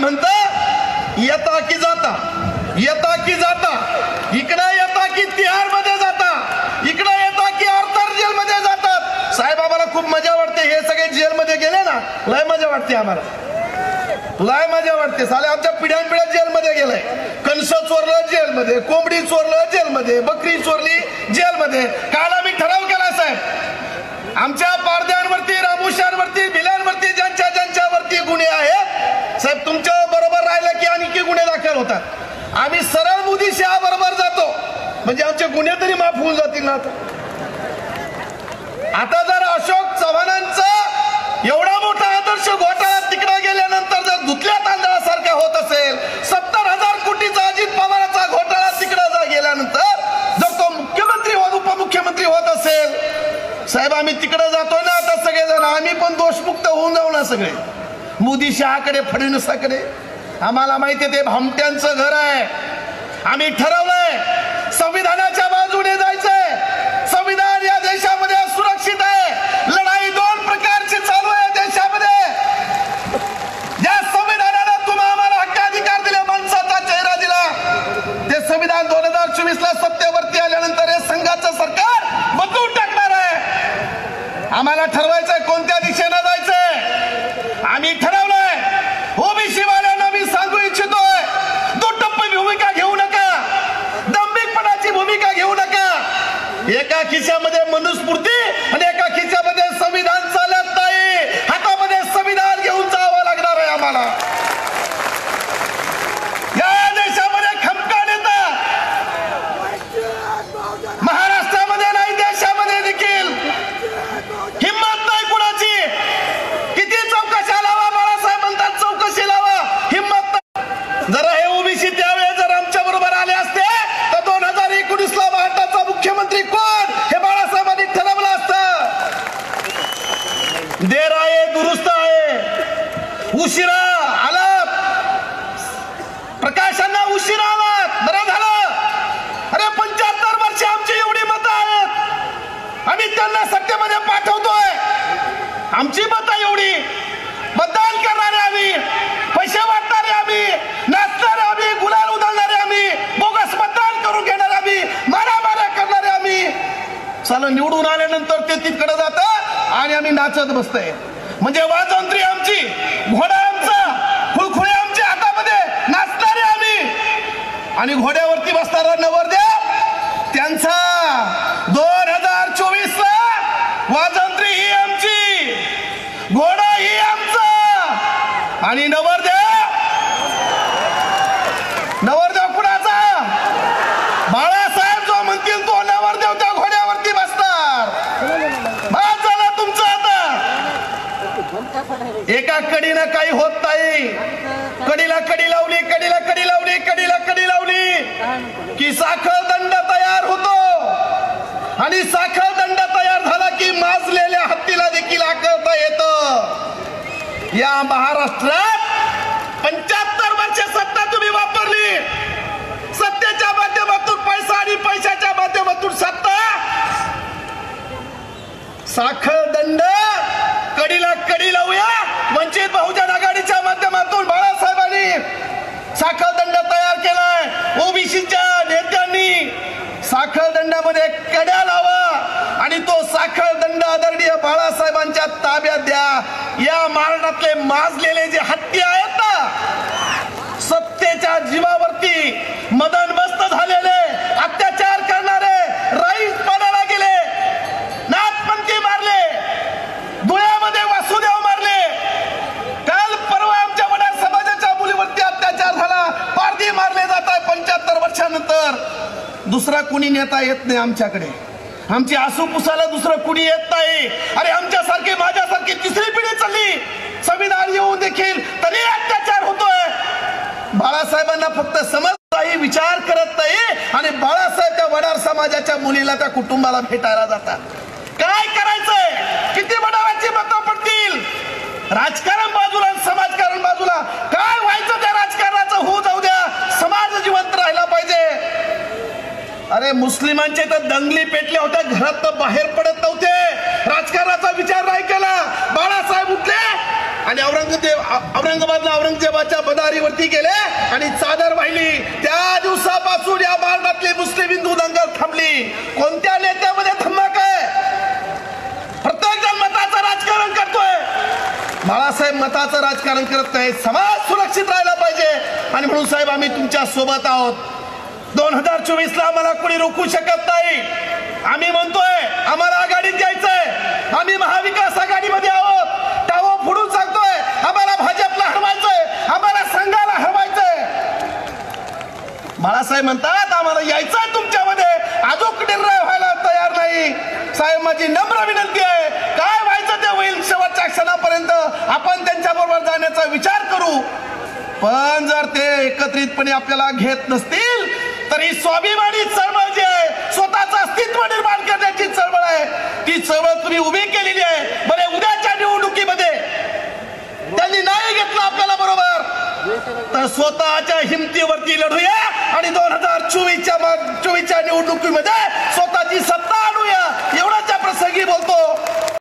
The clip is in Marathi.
म्हणतं येता की जाता, येता की जाता, इकडे येता की तिहार मध्ये जाता, इकडे येता की आर्थर जेल मध्ये जातात. साहेब आम्हाला खूप मजा वाटते, हे सगळे जेल मध्ये गेले ना, लय मजा वाटते आम्हाला, लय मजा वाटते. साले आमच्या पिढ्यानपिढ्या जेलमध्ये गेलंय. कणस चोरलं जेलमध्ये, कोंबडी चोरलं जेलमध्ये, बकरी चोरली जेलमध्ये. काल आम्ही ठराव केला साहेब, आमच्या पारद्यांवरती, रामुशांवरती, भिल्यांवरती ज्यांच्या ज्यांच्यावरती गुन्हे आहेत साहेब, तुमच्या बरोबर राहिलं की आणखी गुन्हे दाखल होतात. आम्ही सरळ मोदी शहा बरोबर जातो, म्हणजे आमचे गुन्हे तरी माफ होऊन जातील ना. आता जर अशोक चव्हाणांचा एवढा मोठा आदर्श घोटाळा तिकडे गेल्यानंतर जर धुतल्या तांदळासारखा होत असेल, 70,000 कोटीचा अजित पवारांचा घोटाळा तिकडे गेल्यानंतर जर तो मुख्यमंत्री उपमुख्यमंत्री होत असेल साहेब, आम्ही तिकडे जातोय ना आता सगळेजण, आम्ही पण दोषमुक्त होऊन जाऊ ना सगळे. मोदी शहाकडे, फडणवीसाकडे. आम्हाला माहिती आहे ते भामट्यांचं घर आहे. आम्ही ठरवलंय संविधानाच्या बाजूने जायचंय. संविधान या देशामध्ये सुरक्षित आहे. लढाई दोन प्रकारची चालू आहे देशामध्ये. ज्या संविधानानं तुम्हाला आम्हाला हक्काधिकार दिले, माणसाचा चेहरा दिला, ते संविधान 2024 ला सत्तेवरती आल्यानंतर हे संघाचं सरकार बदलून टाकणार आहे. आम्हाला ठरवायचंय कोणत्या दिशेनं जायचंय. आम्ही ठरवलंय ओबीसी वाल्यांना मी सांगू इच्छितोय, दुटप्पी भूमिका घेऊ नका, दंभिकपणाची भूमिका घेऊ नका. एका खिशामध्ये मनुस्मृती आणि एका खिशामध्ये संविधान चालत नाही. हातामध्ये संविधान घेऊन जावं लागणार आहे आम्हाला. या देशामध्ये खमका नेता महाराष्ट्रामध्ये नाही, देशामध्ये देखील हिम्मत नाही कुणाची. किती चौकशा लावा, बाळासाहेब म्हणतात चौकशी लावा, हिम्मत नाही. जरा हे ओबीसी त्यावेळेस जर आमच्या बरोबर आले असते तर 2019 ला भारताचा मुख्यमंत्री कोण हे बाळासाहेबांनी ठरवलं असतं. देर आहे दुरुस्त आहे, उशिरा आलात, प्रकाशांना उशिरा आलात, बरं झालं. अरे 75 वर्ष आमची एवढी मतं आहेत, आम्ही त्यांना सत्तेमध्ये पाठवतोय. आमची मतं एवढी, मतदान करणारे आम्ही, पैसे वाटणारे आम्ही, नाचणारे आम्ही, गुलाल उधळणारे आम्ही, बोगस मतदान करून घेणारे आम्ही, मारामाऱ्या करणारे आम्ही. चला निवडून आल्यानंतर ते तिकडे जातं आणि आम्ही नाचत बसतोय. म्हणजे वाजंत्री आमची, घोडा आमचा, खुळखुळे आमच्या हातामध्ये, नाचणारे आम्ही आणि घोड्यावरती बसणारा नवरदेव त्यांचा. 2024 ला वाजंत्री ही आमची, घोडा ही आमचा आणि नवरदेव कुणाचा? बाळासाहेब जो म्हणतील तो नवरदेव त्या घोड्यावरती बसणार. बस झालं तुमचं आता. एका कडीनं काही होत नाही. कडीला कडी लावली, कडीला कडी लावली, कडीला कडी लावली की साखर दंड तयार होतो आणि साखर दंड तयार झाला की माजलेल्या हत्तीला देखील आकारता येतं. या महाराष्ट्रात 75 वर्ष सत्ता तुम्ही वापरली. सत्तेच्या माध्यमातून पैसा आणि पैशाच्या माध्यमातून सत्ता. साखर दंड कडीला कडी लावूया. वंचित बहुजन आघाडीच्या माध्यमातून बाळासाहेबांनी साखर दंड तयार केलाय. ओबीसीच्या नेत्यांनी साखर दंडामध्ये कड्या लावा आणि तो साखर दंड आदरणीय बाळासाहेबांच्या ताब्यात द्या. या महाराष्ट्रातले माजलेले जे हत्ती आहेत ना, सत्तेच्या जीवावरती मदनमस्त झालेले, अत्याचार करणारे, राईस पाण्याला गेले, नाथपंथी मारले, धुळ्यामध्ये वासुदेव मारले. काल परवा आमच्या वडार समाजाच्या मुलीवरती अत्याचार झाला, पारधी मारले जात आहे 75 वर्षानंतर. दुसरा कुणी नेता येत नाही आमच्याकडे. आमची आसू पुसायला दुसरं कुणी येत नाही. अरे आमच्यासारखी, माझ्यासारखी तिसरी पिढी चालली, संविधान येऊन देखील तरी अत्याचार होतोय. बाळासाहेबांना फक्त समज नाही, विचार करत नाही आणि बाळासाहेब त्या वडार समाजाच्या मुलीला, त्या कुटुंबाला भेटायला जातात. काय करायचंय? किती वडाराची मतं पडतील? राजकारण बाजूला, समाजकारण बाजूला. काय व्हायचं त्या राजकारणाचं होऊ जाऊ द्या, समाज जिवंत राहिला पाहिजे. अरे मुस्लिमांचे तर दंगली पेटल्या होत्या, घरात तर बाहेर पडत नव्हते. राजकारणाचा विचार नाही केला. बाळासाहेब उठले आणि औरंगाबादला औरंगजेबाच्या बदारीवरती गेले आणि चादर वाहिली. त्या दिवसापासून या महाराष्ट्रातली मुस्लिम हिंदू दंगल थांबली. कोणत्या नेत्यामध्ये धम्मक आहे? प्रत्येक जण मताचं राजकारण करतोय. बाळासाहेब मताचं राजकारण करत नाही. समाज सुरक्षित राहायला पाहिजे आणि म्हणून साहेब आम्ही तुमच्या सोबत आहोत. 2024 ला आम्हाला कोणी रोखू शकत नाही. आम्ही म्हणतोय आम्हाला आघाडीत द्यायचंय. आम्ही महाविकास आघाडीमध्ये आहोत. टावो फोडून सांगतोय आम्हाला भाजपला हरवायचंय, आम्हाला संघाला हरवायचंय. बाळासाहेब म्हणतात आम्हाला यायचंय तुमच्यामध्ये. अजून निर्णय व्हायला तयार नाही. साहेब माझी नम्र विनंती आहे, काय व्हायचं ते होईल. शेवटच्या क्षणापर्यंत आपण त्यांच्या बरोबर जाण्याचा विचार करू. पण जर ते एकत्रितपणे आपल्याला घेत नसतील तर ही स्वाभिमानी चळवळ जी आहे, स्वतःचं अस्तित्व निर्माण करण्याची चळवळ आहे, ती चळवळ तुम्ही उभी केलेली आहे. बरे उद्याच्या निवडणुकीमध्ये त्यांनी नाही घेतलं आपल्याला बरोबर तर स्वतःच्या हिमतीवरती लढूया आणि 2024च्या निवडणुकीमध्ये स्वतःची